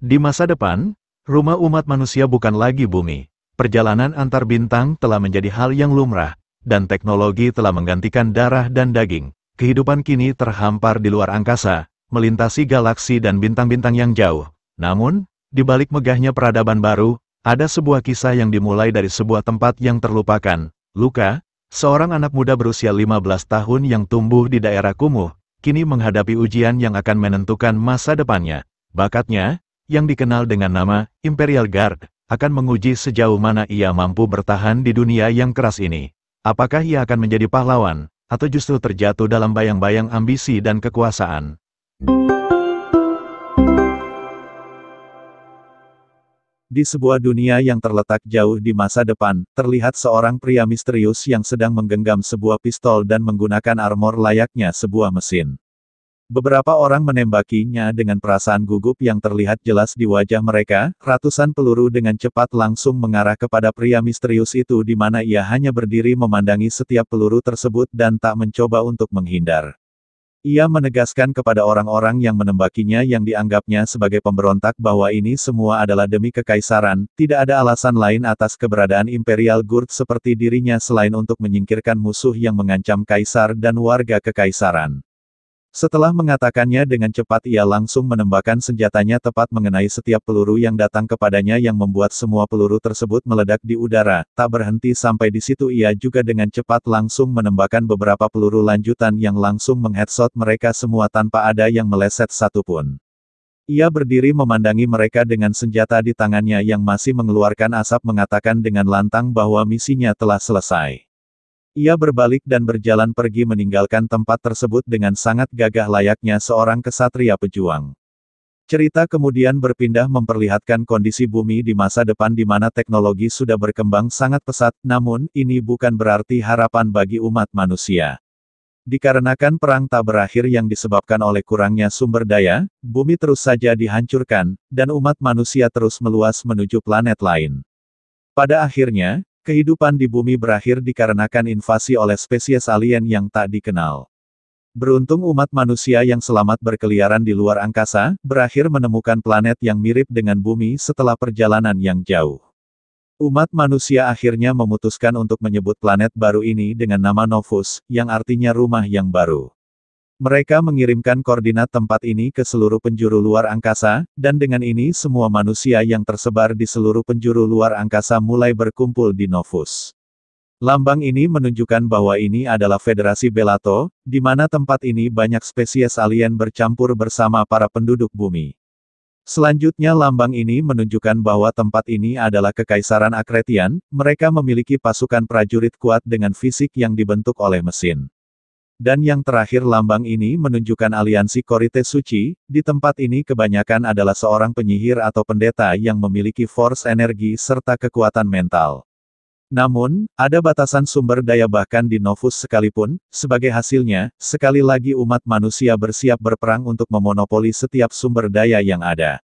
Di masa depan, rumah umat manusia bukan lagi bumi. Perjalanan antar bintang telah menjadi hal yang lumrah, dan teknologi telah menggantikan darah dan daging. Kehidupan kini terhampar di luar angkasa, melintasi galaksi dan bintang-bintang yang jauh. Namun, di balik megahnya peradaban baru, ada sebuah kisah yang dimulai dari sebuah tempat yang terlupakan. Luka, seorang anak muda berusia 15 tahun yang tumbuh di daerah kumuh, kini menghadapi ujian yang akan menentukan masa depannya. Bakatnya, yang dikenal dengan nama Imperial Guard, akan menguji sejauh mana ia mampu bertahan di dunia yang keras ini. Apakah ia akan menjadi pahlawan, atau justru terjatuh dalam bayang-bayang ambisi dan kekuasaan? Di sebuah dunia yang terletak jauh di masa depan, terlihat seorang pria misterius yang sedang menggenggam sebuah pistol dan menggunakan armor layaknya sebuah mesin. Beberapa orang menembakinya dengan perasaan gugup yang terlihat jelas di wajah mereka. Ratusan peluru dengan cepat langsung mengarah kepada pria misterius itu di mana ia hanya berdiri memandangi setiap peluru tersebut dan tak mencoba untuk menghindar. Ia menegaskan kepada orang-orang yang menembakinya yang dianggapnya sebagai pemberontak bahwa ini semua adalah demi kekaisaran, tidak ada alasan lain atas keberadaan Imperial Guard seperti dirinya selain untuk menyingkirkan musuh yang mengancam kaisar dan warga kekaisaran. Setelah mengatakannya dengan cepat ia langsung menembakkan senjatanya tepat mengenai setiap peluru yang datang kepadanya yang membuat semua peluru tersebut meledak di udara. Tak berhenti sampai di situ ia juga dengan cepat langsung menembakkan beberapa peluru lanjutan yang langsung mengheadshot mereka semua tanpa ada yang meleset satupun. Ia berdiri memandangi mereka dengan senjata di tangannya yang masih mengeluarkan asap mengatakan dengan lantang bahwa misinya telah selesai. Ia berbalik dan berjalan pergi meninggalkan tempat tersebut dengan sangat gagah layaknya seorang kesatria pejuang. Cerita kemudian berpindah memperlihatkan kondisi bumi di masa depan di mana teknologi sudah berkembang sangat pesat, namun, ini bukan berarti harapan bagi umat manusia. Dikarenakan perang tak berakhir yang disebabkan oleh kurangnya sumber daya, bumi terus saja dihancurkan, dan umat manusia terus meluas menuju planet lain. Pada akhirnya, kehidupan di bumi berakhir dikarenakan invasi oleh spesies alien yang tak dikenal. Beruntung umat manusia yang selamat berkeliaran di luar angkasa, berakhir menemukan planet yang mirip dengan bumi setelah perjalanan yang jauh. Umat manusia akhirnya memutuskan untuk menyebut planet baru ini dengan nama Novus, yang artinya rumah yang baru. Mereka mengirimkan koordinat tempat ini ke seluruh penjuru luar angkasa, dan dengan ini semua manusia yang tersebar di seluruh penjuru luar angkasa mulai berkumpul di Novus. Lambang ini menunjukkan bahwa ini adalah Federasi Belato, di mana tempat ini banyak spesies alien bercampur bersama para penduduk bumi. Selanjutnya lambang ini menunjukkan bahwa tempat ini adalah Kekaisaran Akretian, mereka memiliki pasukan prajurit kuat dengan fisik yang dibentuk oleh mesin. Dan yang terakhir lambang ini menunjukkan aliansi Korite Suci, di tempat ini kebanyakan adalah seorang penyihir atau pendeta yang memiliki force energi serta kekuatan mental. Namun, ada batasan sumber daya bahkan di Novus sekalipun, sebagai hasilnya, sekali lagi umat manusia bersiap berperang untuk memonopoli setiap sumber daya yang ada.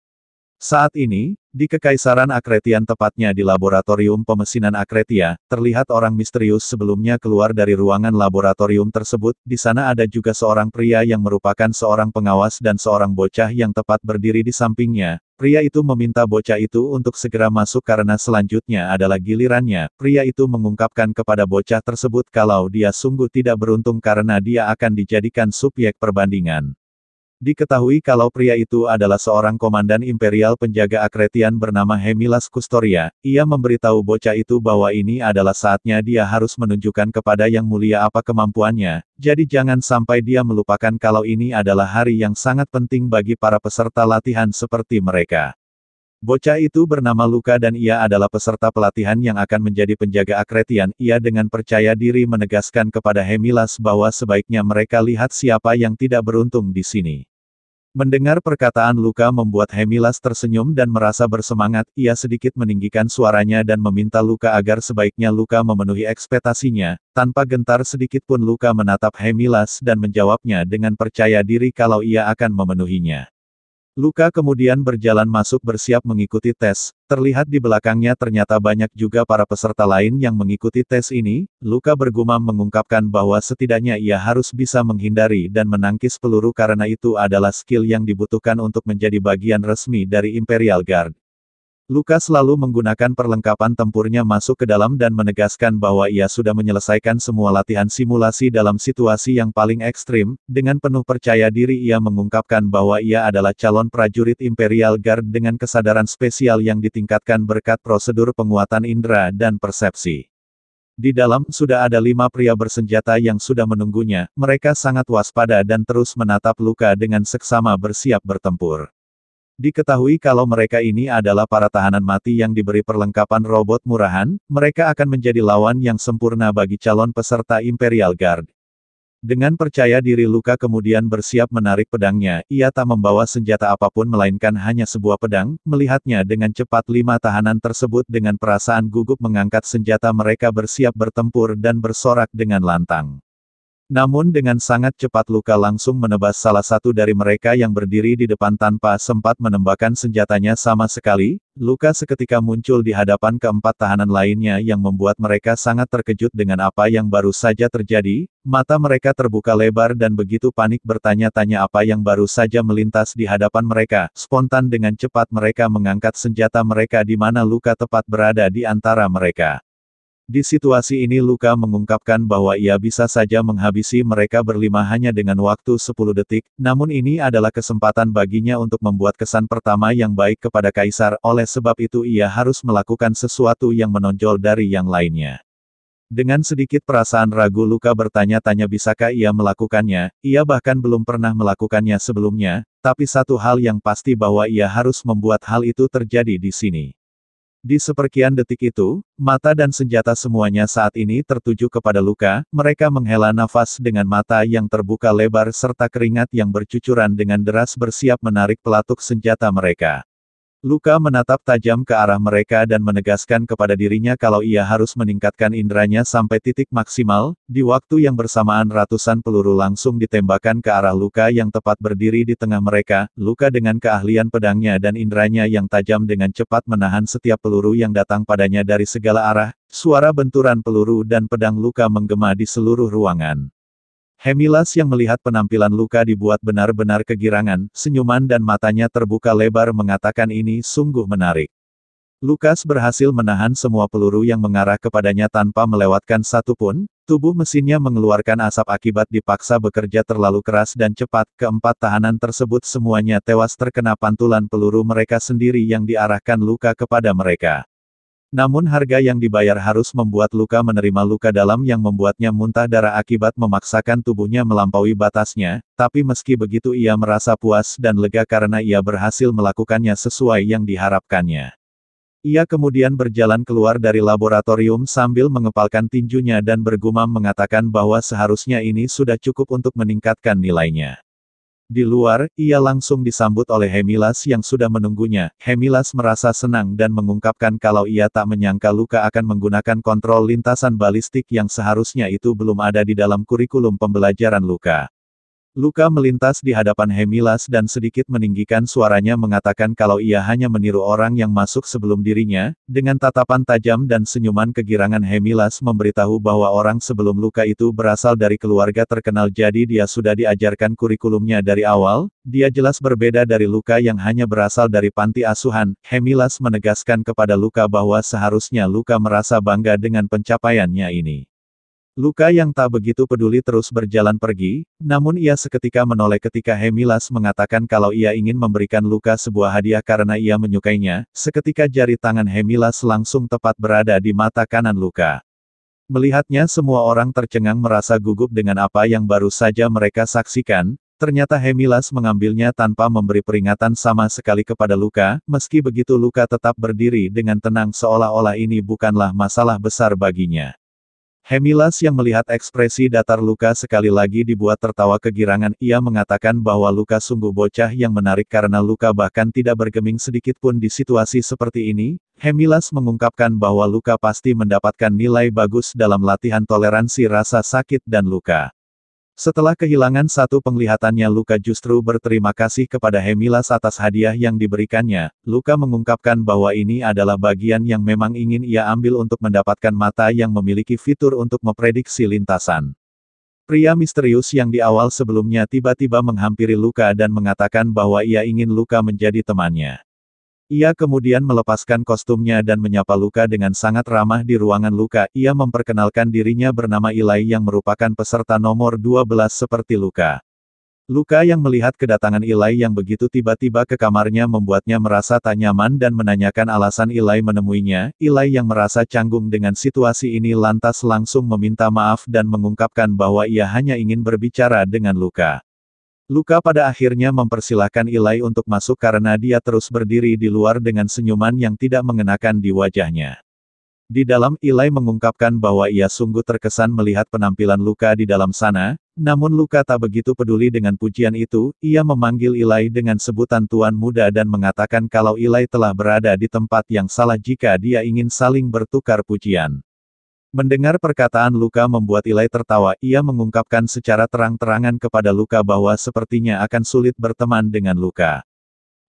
Saat ini, di Kekaisaran Akretian tepatnya di Laboratorium Pemesinan Akretia, terlihat orang misterius sebelumnya keluar dari ruangan laboratorium tersebut. Di sana ada juga seorang pria yang merupakan seorang pengawas dan seorang bocah yang tepat berdiri di sampingnya. Pria itu meminta bocah itu untuk segera masuk karena selanjutnya adalah gilirannya. Pria itu mengungkapkan kepada bocah tersebut kalau dia sungguh tidak beruntung karena dia akan dijadikan subjek perbandingan. Diketahui kalau pria itu adalah seorang komandan imperial penjaga Akretian bernama Hemilas Kustoria. Ia memberitahu bocah itu bahwa ini adalah saatnya dia harus menunjukkan kepada Yang Mulia apa kemampuannya, jadi jangan sampai dia melupakan kalau ini adalah hari yang sangat penting bagi para peserta latihan seperti mereka. Bocah itu bernama Luka dan ia adalah peserta pelatihan yang akan menjadi penjaga Akretian. Ia dengan percaya diri menegaskan kepada Hemilas bahwa sebaiknya mereka lihat siapa yang tidak beruntung di sini. Mendengar perkataan Luka membuat Hemilas tersenyum dan merasa bersemangat. Ia sedikit meninggikan suaranya dan meminta Luka agar sebaiknya Luka memenuhi ekspektasinya. Tanpa gentar sedikit pun Luka menatap Hemilas dan menjawabnya dengan percaya diri kalau ia akan memenuhinya. Luka kemudian berjalan masuk bersiap mengikuti tes. Terlihat di belakangnya ternyata banyak juga para peserta lain yang mengikuti tes ini. Luka bergumam mengungkapkan bahwa setidaknya ia harus bisa menghindari dan menangkis peluru karena itu adalah skill yang dibutuhkan untuk menjadi bagian resmi dari Imperial Guard. Luka selalu menggunakan perlengkapan tempurnya masuk ke dalam dan menegaskan bahwa ia sudah menyelesaikan semua latihan simulasi dalam situasi yang paling ekstrim. Dengan penuh percaya diri ia mengungkapkan bahwa ia adalah calon prajurit Imperial Guard dengan kesadaran spesial yang ditingkatkan berkat prosedur penguatan indera dan persepsi. Di dalam sudah ada 5 pria bersenjata yang sudah menunggunya. Mereka sangat waspada dan terus menatap Luka dengan seksama bersiap bertempur. Diketahui kalau mereka ini adalah para tahanan mati yang diberi perlengkapan robot murahan, mereka akan menjadi lawan yang sempurna bagi calon peserta Imperial Guard. Dengan percaya diri Luka kemudian bersiap menarik pedangnya, ia tak membawa senjata apapun melainkan hanya sebuah pedang. Melihatnya dengan cepat 5 tahanan tersebut dengan perasaan gugup mengangkat senjata mereka bersiap bertempur dan bersorak dengan lantang. Namun dengan sangat cepat Luka langsung menebas salah satu dari mereka yang berdiri di depan tanpa sempat menembakkan senjatanya sama sekali. Luka seketika muncul di hadapan keempat tahanan lainnya yang membuat mereka sangat terkejut dengan apa yang baru saja terjadi. Mata mereka terbuka lebar dan begitu panik bertanya-tanya apa yang baru saja melintas di hadapan mereka. Spontan dengan cepat mereka mengangkat senjata mereka di mana Luka tepat berada di antara mereka. Di situasi ini Luka mengungkapkan bahwa ia bisa saja menghabisi mereka berlima hanya dengan waktu 10 detik, namun ini adalah kesempatan baginya untuk membuat kesan pertama yang baik kepada Kaisar, oleh sebab itu ia harus melakukan sesuatu yang menonjol dari yang lainnya. Dengan sedikit perasaan ragu Luka bertanya-tanya bisakah ia melakukannya, ia bahkan belum pernah melakukannya sebelumnya, tapi satu hal yang pasti bahwa ia harus membuat hal itu terjadi di sini. Di seperkian detik itu, mata dan senjata semuanya saat ini tertuju kepada Luka, mereka menghela nafas dengan mata yang terbuka lebar serta keringat yang bercucuran dengan deras bersiap menarik pelatuk senjata mereka. Luka menatap tajam ke arah mereka dan menegaskan kepada dirinya kalau ia harus meningkatkan inderanya sampai titik maksimal. Di waktu yang bersamaan ratusan peluru langsung ditembakkan ke arah Luka yang tepat berdiri di tengah mereka. Luka dengan keahlian pedangnya dan inderanya yang tajam dengan cepat menahan setiap peluru yang datang padanya dari segala arah. Suara benturan peluru dan pedang Luka menggema di seluruh ruangan. Hemilas yang melihat penampilan Luka dibuat benar-benar kegirangan, senyuman dan matanya terbuka lebar mengatakan ini sungguh menarik. Lukas berhasil menahan semua peluru yang mengarah kepadanya tanpa melewatkan satu pun. Tubuh mesinnya mengeluarkan asap akibat dipaksa bekerja terlalu keras dan cepat. Keempat tahanan tersebut semuanya tewas terkena pantulan peluru mereka sendiri yang diarahkan Luka kepada mereka. Namun harga yang dibayar harus membuat Luka menerima luka dalam yang membuatnya muntah darah akibat memaksakan tubuhnya melampaui batasnya, tapi meski begitu ia merasa puas dan lega karena ia berhasil melakukannya sesuai yang diharapkannya. Ia kemudian berjalan keluar dari laboratorium sambil mengepalkan tinjunya dan bergumam mengatakan bahwa seharusnya ini sudah cukup untuk meningkatkan nilainya. Di luar, ia langsung disambut oleh Hemilas yang sudah menunggunya. Hemilas merasa senang dan mengungkapkan kalau ia tak menyangka Luka akan menggunakan kontrol lintasan balistik yang seharusnya itu belum ada di dalam kurikulum pembelajaran Luka. Luka melintas di hadapan Hemilas dan sedikit meninggikan suaranya mengatakan kalau ia hanya meniru orang yang masuk sebelum dirinya. Dengan tatapan tajam dan senyuman kegirangan Hemilas memberitahu bahwa orang sebelum Luka itu berasal dari keluarga terkenal jadi dia sudah diajarkan kurikulumnya dari awal. Dia jelas berbeda dari Luka yang hanya berasal dari panti asuhan. Hemilas menegaskan kepada Luka bahwa seharusnya Luka merasa bangga dengan pencapaiannya ini. Luka yang tak begitu peduli terus berjalan pergi, namun ia seketika menoleh ketika Hemilas mengatakan kalau ia ingin memberikan Luka sebuah hadiah karena ia menyukainya. Seketika jari tangan Hemilas langsung tepat berada di mata kanan Luka. Melihatnya semua orang tercengang merasa gugup dengan apa yang baru saja mereka saksikan. Ternyata Hemilas mengambilnya tanpa memberi peringatan sama sekali kepada Luka. Meski begitu Luka tetap berdiri dengan tenang seolah-olah ini bukanlah masalah besar baginya. Hemilas yang melihat ekspresi datar Luka sekali lagi dibuat tertawa kegirangan. Ia mengatakan bahwa Luka sungguh bocah yang menarik karena Luka bahkan tidak bergeming sedikit pun di situasi seperti ini. Hemilas mengungkapkan bahwa Luka pasti mendapatkan nilai bagus dalam latihan toleransi rasa sakit dan luka. Setelah kehilangan satu penglihatannya, Luka justru berterima kasih kepada Hemilas atas hadiah yang diberikannya. Luka mengungkapkan bahwa ini adalah bagian yang memang ingin ia ambil untuk mendapatkan mata yang memiliki fitur untuk memprediksi lintasan. Pria misterius yang di awal sebelumnya tiba-tiba menghampiri Luka dan mengatakan bahwa ia ingin Luka menjadi temannya. Ia kemudian melepaskan kostumnya dan menyapa Luka dengan sangat ramah di ruangan Luka. Ia memperkenalkan dirinya bernama Eli yang merupakan peserta nomor 12 seperti Luka. Luka yang melihat kedatangan Eli yang begitu tiba-tiba ke kamarnya membuatnya merasa tak nyaman dan menanyakan alasan Eli menemuinya. Eli yang merasa canggung dengan situasi ini lantas langsung meminta maaf dan mengungkapkan bahwa ia hanya ingin berbicara dengan Luka. Luka pada akhirnya mempersilahkan Eli untuk masuk karena dia terus berdiri di luar dengan senyuman yang tidak mengenakan di wajahnya. Di dalam, Eli mengungkapkan bahwa ia sungguh terkesan melihat penampilan Luka di dalam sana, namun Luka tak begitu peduli dengan pujian itu. Ia memanggil Eli dengan sebutan Tuan Muda dan mengatakan kalau Eli telah berada di tempat yang salah jika dia ingin saling bertukar pujian. Mendengar perkataan Luka membuat Eli tertawa. Ia mengungkapkan secara terang-terangan kepada Luka bahwa sepertinya akan sulit berteman dengan Luka.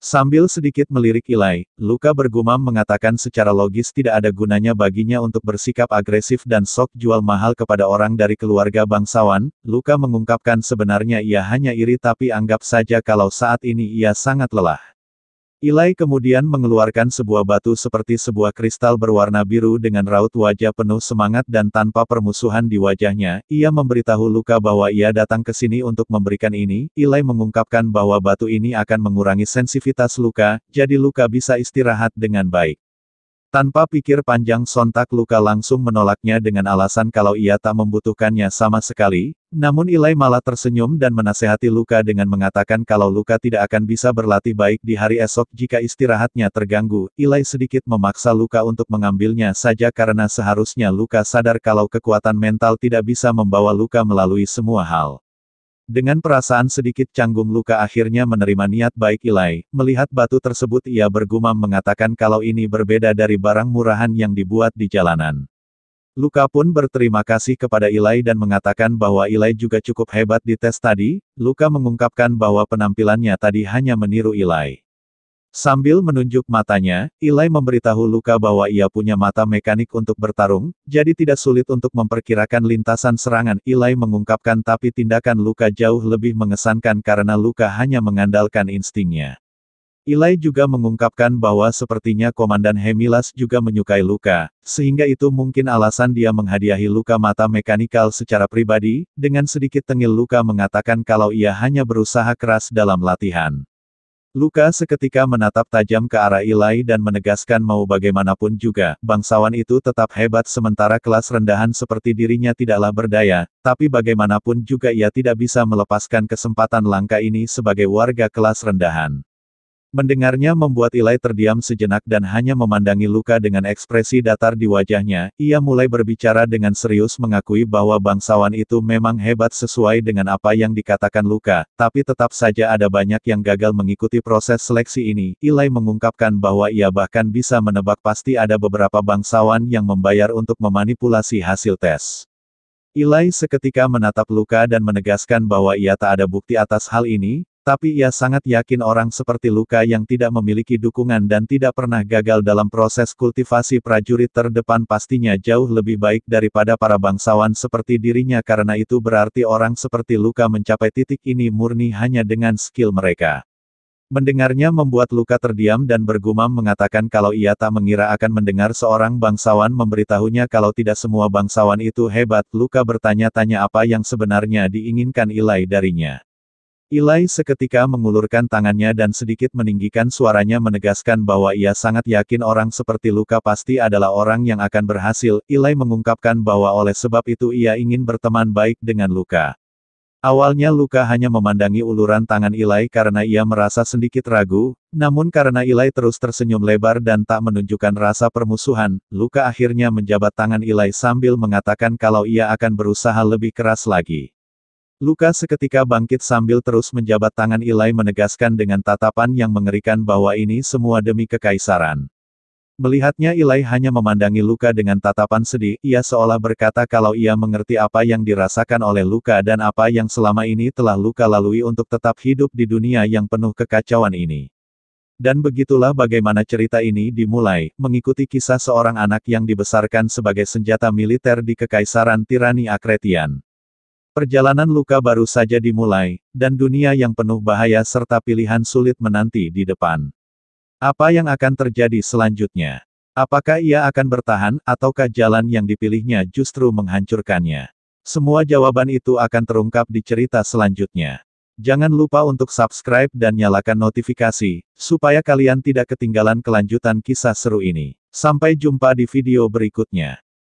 Sambil sedikit melirik Eli, Luka bergumam mengatakan secara logis tidak ada gunanya baginya untuk bersikap agresif dan sok jual mahal kepada orang dari keluarga bangsawan. Luka mengungkapkan sebenarnya ia hanya iri tapi anggap saja kalau saat ini ia sangat lelah. Eli kemudian mengeluarkan sebuah batu seperti sebuah kristal berwarna biru dengan raut wajah penuh semangat dan tanpa permusuhan di wajahnya. Ia memberitahu Luka bahwa ia datang ke sini untuk memberikan ini. Eli mengungkapkan bahwa batu ini akan mengurangi sensitivitas Luka, jadi Luka bisa istirahat dengan baik. Tanpa pikir panjang sontak Luka langsung menolaknya dengan alasan kalau ia tak membutuhkannya sama sekali. Namun Eli malah tersenyum dan menasehati Luka dengan mengatakan kalau Luka tidak akan bisa berlatih baik di hari esok jika istirahatnya terganggu. Eli sedikit memaksa Luka untuk mengambilnya saja karena seharusnya Luka sadar kalau kekuatan mental tidak bisa membawa Luka melalui semua hal. Dengan perasaan sedikit canggung Luka akhirnya menerima niat baik Eli. Melihat batu tersebut ia bergumam mengatakan kalau ini berbeda dari barang murahan yang dibuat di jalanan. Luka pun berterima kasih kepada Eli dan mengatakan bahwa Eli juga cukup hebat di tes tadi. Luka mengungkapkan bahwa penampilannya tadi hanya meniru Eli. Sambil menunjuk matanya, Eli memberitahu Luka bahwa ia punya mata mekanik untuk bertarung, jadi tidak sulit untuk memperkirakan lintasan serangan. Eli mengungkapkan tapi tindakan Luka jauh lebih mengesankan karena Luka hanya mengandalkan instingnya. Eli juga mengungkapkan bahwa sepertinya Komandan Hemilas juga menyukai Luka, sehingga itu mungkin alasan dia menghadiahi Luka mata mekanikal secara pribadi. Dengan sedikit tengil Luka mengatakan kalau ia hanya berusaha keras dalam latihan. Luka seketika menatap tajam ke arah Eli dan menegaskan mau bagaimanapun juga, bangsawan itu tetap hebat sementara kelas rendahan seperti dirinya tidaklah berdaya, tapi bagaimanapun juga ia tidak bisa melepaskan kesempatan langka ini sebagai warga kelas rendahan. Mendengarnya membuat Eli terdiam sejenak dan hanya memandangi Luka dengan ekspresi datar di wajahnya. Ia mulai berbicara dengan serius mengakui bahwa bangsawan itu memang hebat sesuai dengan apa yang dikatakan Luka, tapi tetap saja ada banyak yang gagal mengikuti proses seleksi ini. Eli mengungkapkan bahwa ia bahkan bisa menebak pasti ada beberapa bangsawan yang membayar untuk memanipulasi hasil tes. Eli seketika menatap Luka dan menegaskan bahwa ia tak ada bukti atas hal ini. Tapi ia sangat yakin orang seperti Luka yang tidak memiliki dukungan dan tidak pernah gagal dalam proses kultivasi prajurit terdepan pastinya jauh lebih baik daripada para bangsawan seperti dirinya karena itu berarti orang seperti Luka mencapai titik ini murni hanya dengan skill mereka. Mendengarnya membuat Luka terdiam dan bergumam mengatakan kalau ia tak mengira akan mendengar seorang bangsawan memberitahunya kalau tidak semua bangsawan itu hebat. Luka bertanya-tanya apa yang sebenarnya diinginkan Eli darinya. Eli seketika mengulurkan tangannya dan sedikit meninggikan suaranya menegaskan bahwa ia sangat yakin orang seperti Luka pasti adalah orang yang akan berhasil. Eli mengungkapkan bahwa oleh sebab itu ia ingin berteman baik dengan Luka. Awalnya Luka hanya memandangi uluran tangan Eli karena ia merasa sedikit ragu, namun karena Eli terus tersenyum lebar dan tak menunjukkan rasa permusuhan, Luka akhirnya menjabat tangan Eli sambil mengatakan kalau ia akan berusaha lebih keras lagi. Luka seketika bangkit sambil terus menjabat tangan Eli menegaskan dengan tatapan yang mengerikan bahwa ini semua demi kekaisaran. Melihatnya Ilai hanya memandangi Luka dengan tatapan sedih, ia seolah berkata kalau ia mengerti apa yang dirasakan oleh Luka dan apa yang selama ini telah Luka lalui untuk tetap hidup di dunia yang penuh kekacauan ini. Dan begitulah bagaimana cerita ini dimulai, mengikuti kisah seorang anak yang dibesarkan sebagai senjata militer di Kekaisaran Tirani Akretian. Perjalanan Luka baru saja dimulai, dan dunia yang penuh bahaya serta pilihan sulit menanti di depan. Apa yang akan terjadi selanjutnya? Apakah ia akan bertahan, ataukah jalan yang dipilihnya justru menghancurkannya? Semua jawaban itu akan terungkap di cerita selanjutnya. Jangan lupa untuk subscribe dan nyalakan notifikasi, supaya kalian tidak ketinggalan kelanjutan kisah seru ini. Sampai jumpa di video berikutnya.